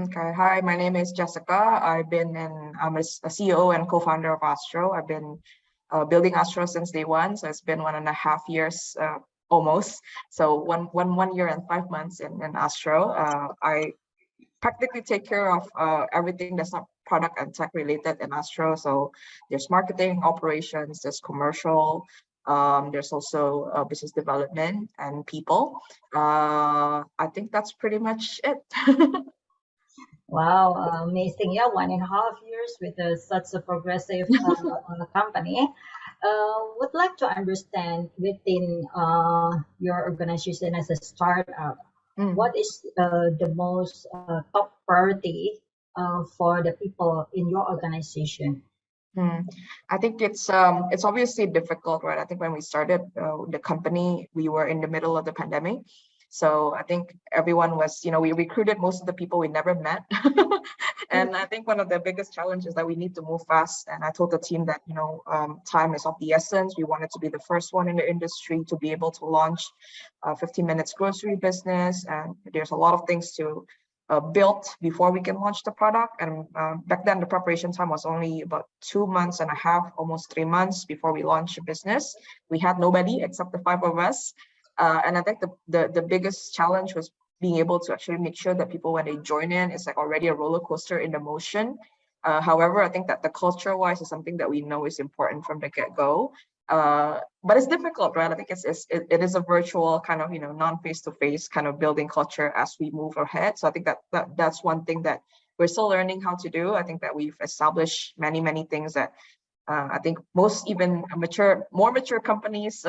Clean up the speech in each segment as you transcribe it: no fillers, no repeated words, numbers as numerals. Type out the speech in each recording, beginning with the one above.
Okay. Hi, my name is Jessica. I'm a CEO and co-founder of ASTRO. I've been building ASTRO since day one, so it's been 1.5 years almost. So one year and 5 months in ASTRO. I practically take care of everything that's not product and tech related in ASTRO. So there's marketing, operations, there's commercial, there's also business development and people. I think that's pretty much it. Wow, amazing. Yeah, 1.5 years with such a progressive company. Would like to understand within your organization as a startup, Mm. what is the most top priority for the people in your organization? Hmm. I think it's obviously difficult, right? I think when we started the company, we were in the middle of the pandemic. So I think everyone was, we recruited most of the people we never met. And I think one of the biggest challenges that we need to move fast. And I told the team that, time is of the essence. We wanted to be the first one in the industry to be able to launch a 15 minutes grocery business. And there's a lot of things to built before we can launch the product. And back then, the preparation time was only about 2 months and a half, almost 3 months before we launched the business. We had nobody except the five of us. And I think the biggest challenge was being able to actually make sure that people, when they join in, it's like already a roller coaster in the motion. However, I think that the culture wise is something that we know is important from the get-go. But it's difficult, right? I think it is a virtual kind of, non face-to-face kind of building culture as we move ahead. So I think that's one thing that we're still learning how to do. I think that we've established many things that I think most even more mature companies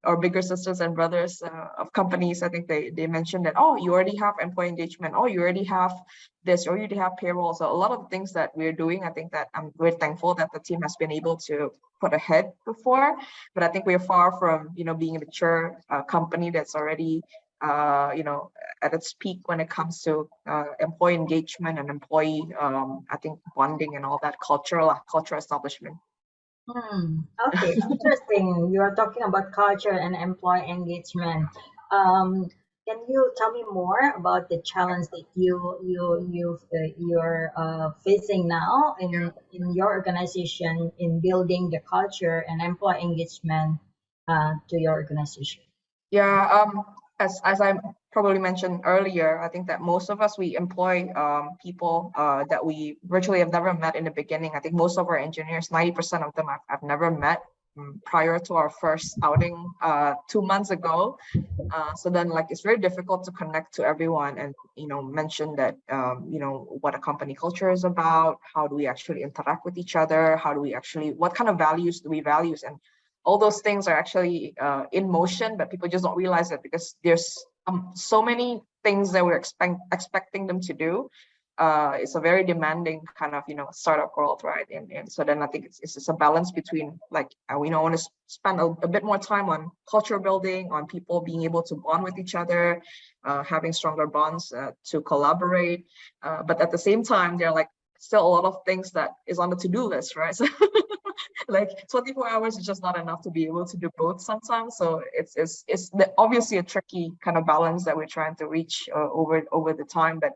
or bigger sisters and brothers of companies, I think they mentioned that, oh, you already have employee engagement, oh, you already have this, or you already have payroll. So a lot of the things that we're doing, I think that we're thankful that the team has been able to put ahead before. But I think we're far from, being a mature company that's already, at its peak when it comes to employee engagement and employee, I think bonding and all that culture establishment. Okay, interesting. You are talking about culture and employee engagement. Um, can you tell me more about the challenge that you're facing now in your organization in building the culture and employee engagement to your organization? Yeah, as I probably mentioned earlier, I think that most of us we employ people that we virtually have never met in the beginning. I think most of our engineers, 90% of them I've never met prior to our first outing 2 months ago. So then like it's very difficult to connect to everyone and mention that what a company culture is about, how do we actually interact with each other, what kind of values do we value, and all those things are actually in motion, but people just don't realize it because there's so many things that we're expecting them to do. It's a very demanding kind of startup world, right? And so then I think it's just a balance between like we want to spend a bit more time on culture building, on people being able to bond with each other, having stronger bonds to collaborate, but at the same time there are like still a lot of things that is on the to-do list, right? So like 24 hours is just not enough to be able to do both sometimes. So obviously a tricky kind of balance that we're trying to reach over the time, but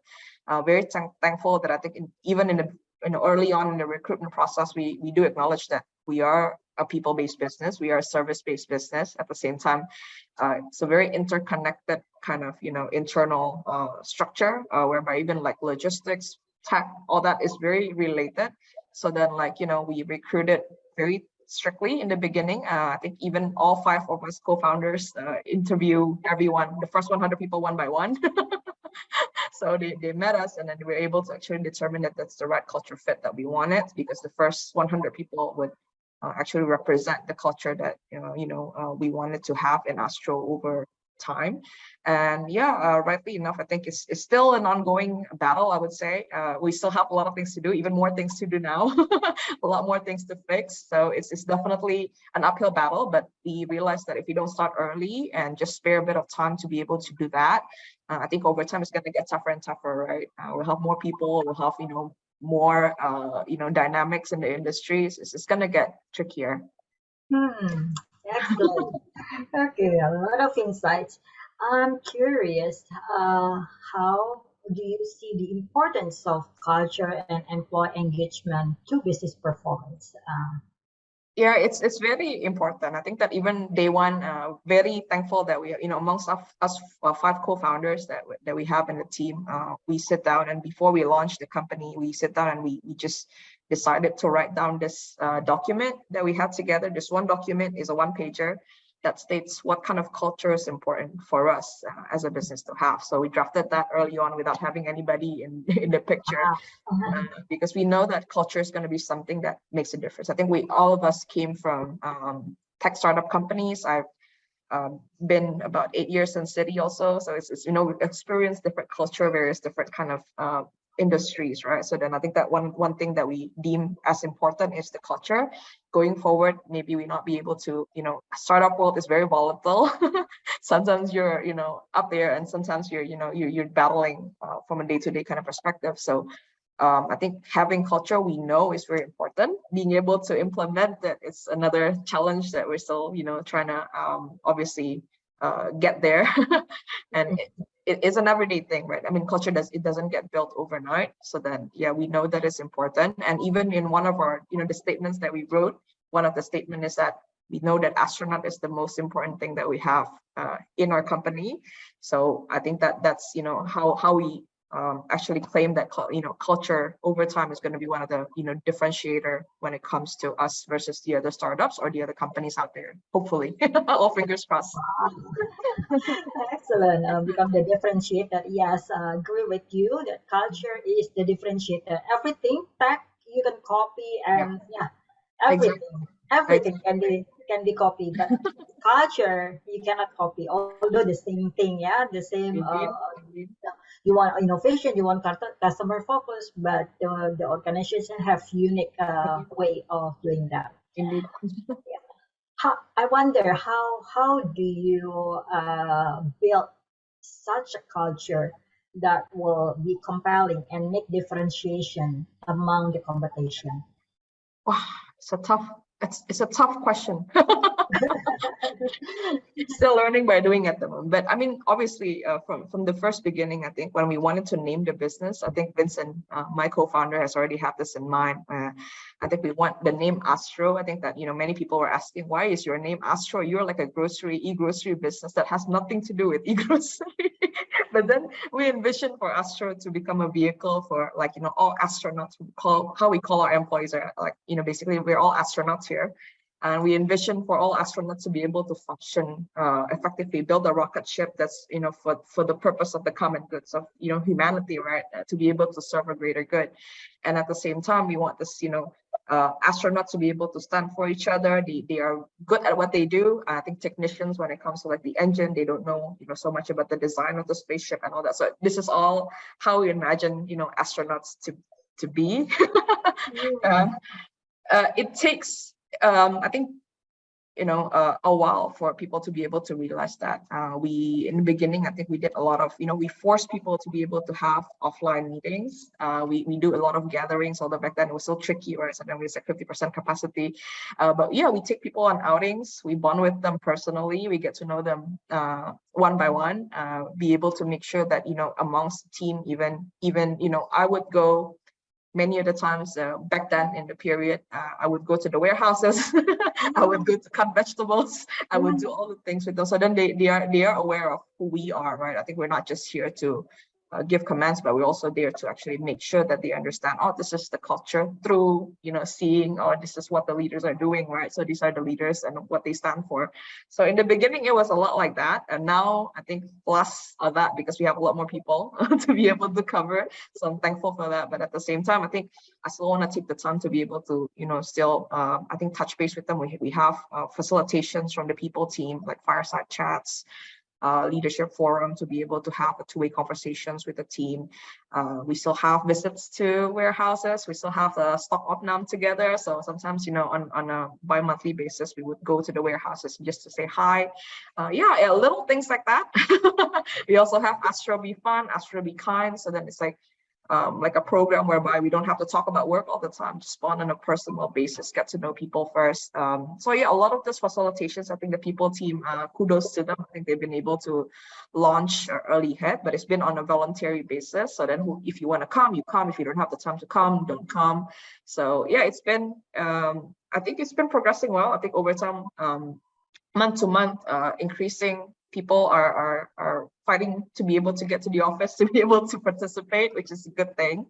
very thankful that I think even in the early on in the recruitment process, we do acknowledge that we are a people-based business, we are a service-based business. At the same time, it's a very interconnected kind of internal structure whereby even like logistics, tech, all that is very related. So then like we recruited very strictly in the beginning. I think even all five of us co-founders interview everyone, the first 100 people one by one. So they met us, and then we were able to actually determine that that's the right culture fit that we wanted, because the first 100 people would actually represent the culture that we wanted to have in Astro over time. And yeah, rightly enough, I think it's still an ongoing battle, I would say. We still have a lot of things to do, even more things to do now, a lot more things to fix. So it's definitely an uphill battle, but we realize that if we don't start early and just spare a bit of time to be able to do that, I think over time it's going to get tougher and tougher, right? We'll have more people, we'll have more dynamics in the industries. It's going to get trickier. Hmm, excellent. Okay, a lot of insights. I'm curious, how do you see the importance of culture and employee engagement to business performance? Yeah, it's very important. I think that even day one, very thankful that we, amongst us five co-founders that we have in the team, we sit down, and before we launch the company, we sit down and we just decided to write down this document that we had together. This one document is a one-pager that states what kind of culture is important for us as a business to have. So we drafted that early on without having anybody in in the picture. Because we know that culture is going to be something that makes a difference. I think all of us came from tech startup companies. I've been about 8 years in City also, so it's we've experienced different culture, various different kind of industries, right? So then I think that one thing that we deem as important is the culture. Going forward, maybe we not be able to, startup world is very volatile. Sometimes you're up there, and sometimes you're battling from a day-to-day kind of perspective. So I think having culture, we know, is very important. Being able to implement that is another challenge that we're still, trying to obviously get there. And it is an everyday thing, right? I mean, culture doesn't get built overnight. So then, yeah, we know that it's important. And even in one of our, the statements that we wrote, one of the statement is that we know that astronaut is the most important thing that we have in our company. So I think that's how we actually claim that culture over time is going to be one of the differentiator when it comes to us versus the other startups or the other companies out there. Hopefully, all fingers crossed. Excellent. Become the differentiator. Yes, agree with you that culture is the differentiator. Everything tech you can copy, and yeah, Exactly. everything can be copied, but culture you cannot copy. Although the same thing, yeah, the same. Indeed, indeed. You want innovation, you want customer focus, but the organization have unique way of doing that. Indeed. I wonder how do you build such a culture that will be compelling and make differentiation among the competition? Wow, it's a tough question. Still learning by doing at the moment. But I mean, obviously, from the first beginning, I think when we wanted to name the business, I think Vincent, my co-founder, has already had this in mind. I think we want the name ASTRO. I think that many people were asking, why is your name ASTRO? You're like a e-grocery business that has nothing to do with e-grocery. But then we envisioned for ASTRO to become a vehicle for all astronauts. How we call our employees are basically we're all astronauts here. And we envision for all astronauts to be able to function effectively, build a rocket ship that's, for the purpose of the common goods of, humanity, right? To be able to serve a greater good. And at the same time, we want this, astronauts to be able to stand for each other. They are good at what they do. I think technicians, when it comes to the engine, they don't know, so much about the design of the spaceship and all that. So this is all how we imagine, astronauts to be. It takes I think a while for people to be able to realize that. We in the beginning, I think we did a lot of we forced people to be able to have offline meetings. We do a lot of gatherings, although back then it was so tricky, right? So then we said 50% capacity, but yeah, we take people on outings, we bond with them personally, we get to know them one by one, be able to make sure that amongst the team, even I would go many of the times back then in the period, I would go to the warehouses, I would go to cut vegetables, I would do all the things with them. So then they are aware of who we are, right? I think we're not just here to give commands, but we're also there to actually make sure that they understand, oh, this is the culture through, seeing, oh, this is what the leaders are doing, right? So these are the leaders and what they stand for. So in the beginning, it was a lot like that. And now I think plus of that, because we have a lot more people to be able to cover. So I'm thankful for that. But at the same time, I think I still want to take the time to be able to, still, I think, touch base with them. We have facilitations from the people team, like fireside chats, leadership forum, to be able to have a two-way conversations with the team. We still have visits to warehouses. We still have the stock opnam together. So sometimes, on a bi-monthly basis, we would go to the warehouses just to say hi. Yeah, little things like that. We also have Astro Be Fun, Astro Be Kind. So then it's like, like a program whereby we don't have to talk about work all the time, just bond on a personal basis, get to know people first. So yeah, a lot of these facilitations, I think the people team, kudos to them. I think they've been able to launch early ahead, but it's been on a voluntary basis. So then if you want to come, you come. If you don't have the time to come, don't come. So yeah, it's been, I think it's been progressing well. I think over time, month to month, increasing. People are fighting to be able to get to the office, to be able to participate, which is a good thing.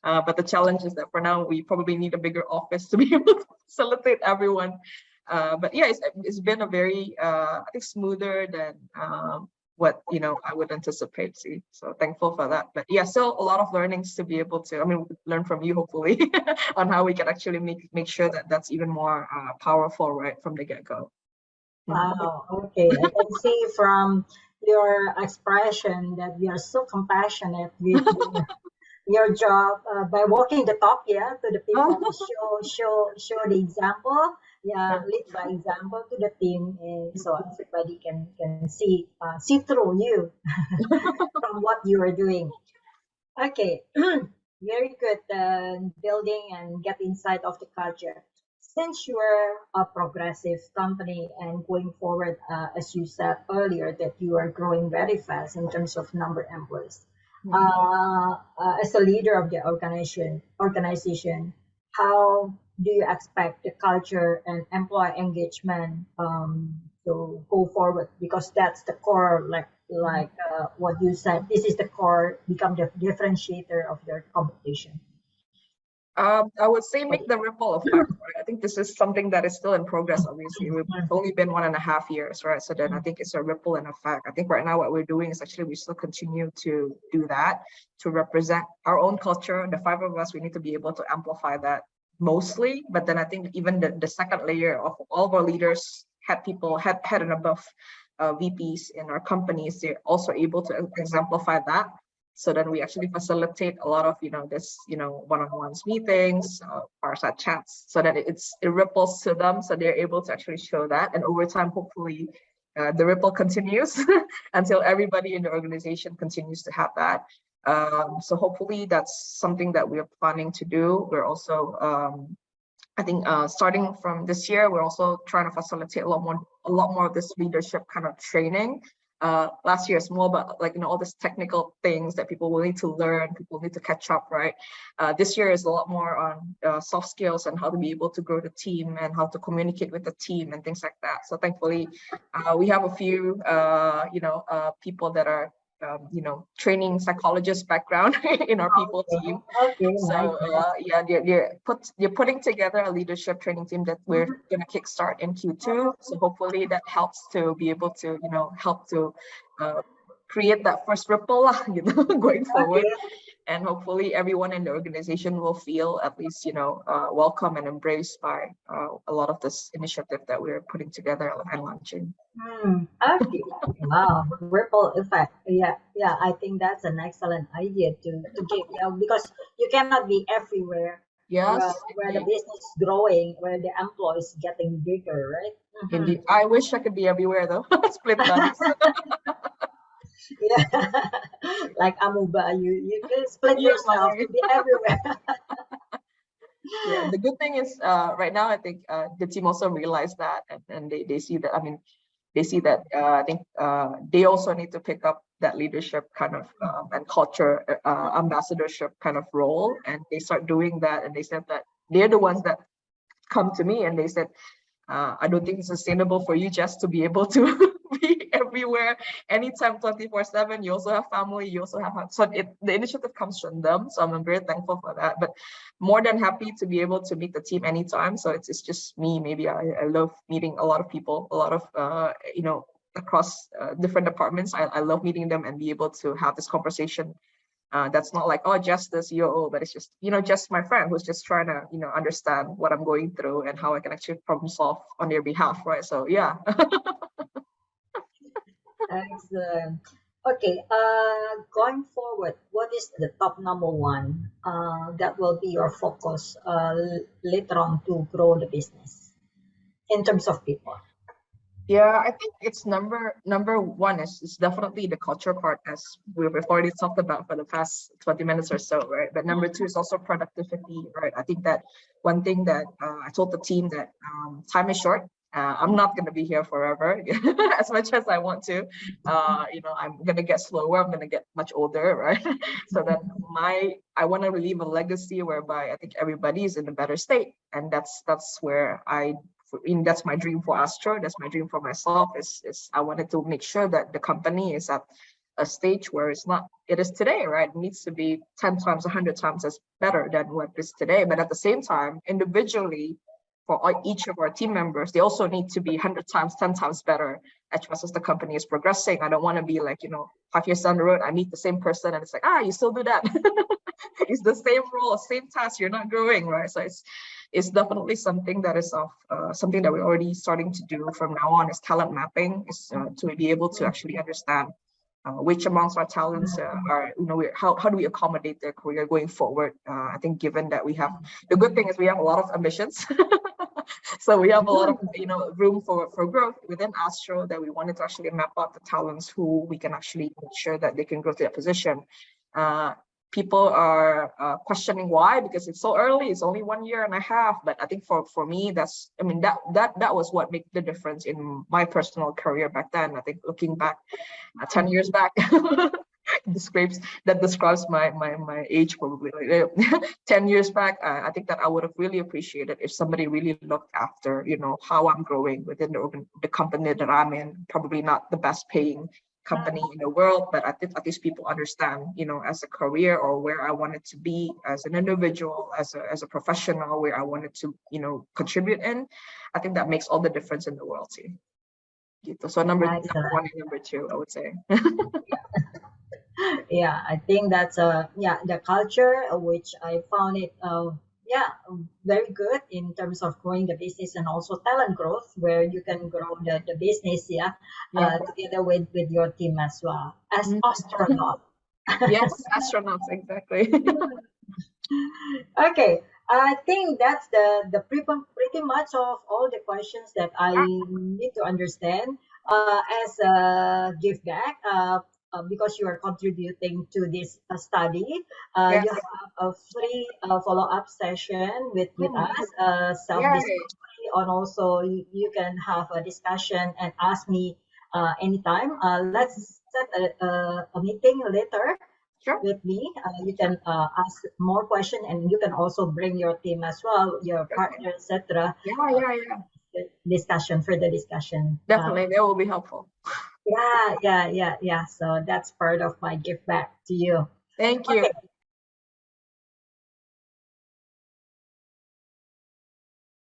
But the challenge is that for now, we probably need a bigger office to be able to facilitate everyone. But yeah, it's been a very, I think, smoother than what I would anticipate. So thankful for that. But yeah, still a lot of learnings to be able to, learn from you hopefully on how we can actually make sure that that's even more powerful right from the get-go. Wow, okay. I can see from your expression that you are so compassionate with your job by walking the talk, yeah, to the people, show the example, yeah, lead by example to the team, and so everybody can see through you from what you are doing. Okay, very good. Building and get inside of the culture. Since you are a progressive company and going forward, as you said earlier, that you are growing very fast in terms of number of employees. As a leader of the organization, how do you expect the culture and employee engagement to go forward? Because that's the core, like what you said. This is the core, become the differentiator of your competition. I would say make the ripple effect, right? I think this is something that is still in progress, obviously. We've only been 1.5 years, right? So then I think it's a ripple and effect. I think right now what we're doing is actually we still continue to do that, to represent our own culture. The 5 of us, we need to be able to amplify that mostly. But then I think even the second layer of all of our leaders, head and above VPs in our companies, they're also able to exemplify that. So then we actually facilitate a lot of, this, one-on-ones meetings, fireside chats, so that it ripples to them. So they're able to actually show that. And over time, hopefully, the ripple continues until everybody in the organization continues to have that. So hopefully that's something that we're planning to do. We're also, I think, starting from this year, we're also trying to facilitate a lot more of this leadership kind of training. Last year is more about all these technical things that people will need to learn, people need to catch up, right? This year is a lot more on soft skills and how to be able to grow the team and how to communicate with the team and things like that. So thankfully, we have a few, people that are, training psychologist background in our people team. Okay, so yeah, they're putting together a leadership training team that we're going to kickstart in Q2. So hopefully that helps to be able to, help to create that first ripple, going forward. And hopefully everyone in the organization will feel at least, welcome and embraced by a lot of this initiative that we're putting together and launching. Okay. Wow, ripple effect. Yeah, I think that's an excellent idea to give, because you cannot be everywhere. Yes, where the business is growing, where the employees getting bigger, right? Indeed. I wish I could be everywhere though. Split dice. Yeah, like Amuba, you can split yourself to be everywhere. Yeah, the good thing is right now I think the team also realized that, and they see that. They see that I think they also need to pick up that leadership kind of and culture ambassadorship kind of role, and they start doing that. And they said that they're the ones that come to me and they said, I don't think it's sustainable for you just to be able to be everywhere, anytime, 24/7. You also have family, you also have, so the initiative comes from them. So I'm very thankful for that, but more than happy to be able to meet the team anytime. So it's just me. Maybe I love meeting a lot of people, a lot of, across different departments. I love meeting them and be able to have this conversation. That's not like, oh, just the COO, but it's just, just my friend who's just trying to, understand what I'm going through and how I can actually problem solve on their behalf, right? So yeah. Excellent. Okay, going forward, what is the top number one that will be your focus later on to grow the business in terms of people? Yeah, I think it's number one is definitely the culture part, as we've already talked about for the past 20 minutes or so, right? But number two is also productivity, right? I think that one thing that I told the team that time is short. I'm not going to be here forever as much as I want to. I'm going to get slower. I'm going to get much older, right? So then I want to leave a legacy whereby I think everybody is in a better state, and that's where that's my dream for Astro. That's my dream for myself. Is I wanted to make sure that the company is at a stage where it is today, right? It needs to be 10 times, 100 times as better than what it is today. But at the same time, individually, for each of our team members, they also need to be 100 times, 10 times better as the company is progressing. I don't want to be like, 5 years down the road, I meet the same person and it's like, you still do that. It's the same role, same task, you're not growing, right? So it's definitely something that is something that we're already starting to do from now on, is talent mapping, is to be able to actually understand which amongst our talents are, how do we accommodate their career going forward. I think given that the good thing is we have a lot of ambitions. So we have a lot of room for growth within Astro, that we wanted to actually map out the talents who we can actually make sure that they can grow to that position. People are questioning why, because it's so early. It's only 1.5 years, but I think for me, that was what made the difference in my personal career back then. I think looking back 10 years back, describes my age probably. 10 years back, I think that I would have really appreciated if somebody really looked after how I'm growing within the company that I'm in. Probably not the best paying company in the world, but at least people understand, as a career, or where I wanted to be as an individual, as a professional, where I wanted to contribute in. I think that makes all the difference in the world too. So number one and number two, I would say. Yeah, I think that's the culture, which I found it very good in terms of growing the business, and also talent growth, where you can grow the business together with your team as well as astronaut. Yes, astronauts, exactly. Okay, I think that's the pretty much of all the questions that I need to understand as a give back. Because you are contributing to this study, Yes. you have a free follow-up session with us, Yay. self-discovery, and also you can have a discussion and ask me anytime. Let's set a meeting later Sure. with me. You can ask more questions, and you can also bring your team as well, your partner, etc. Yeah. Discussion, further discussion. Definitely, that will be helpful. Yeah. So that's part of my give back to you. Thank you. Okay.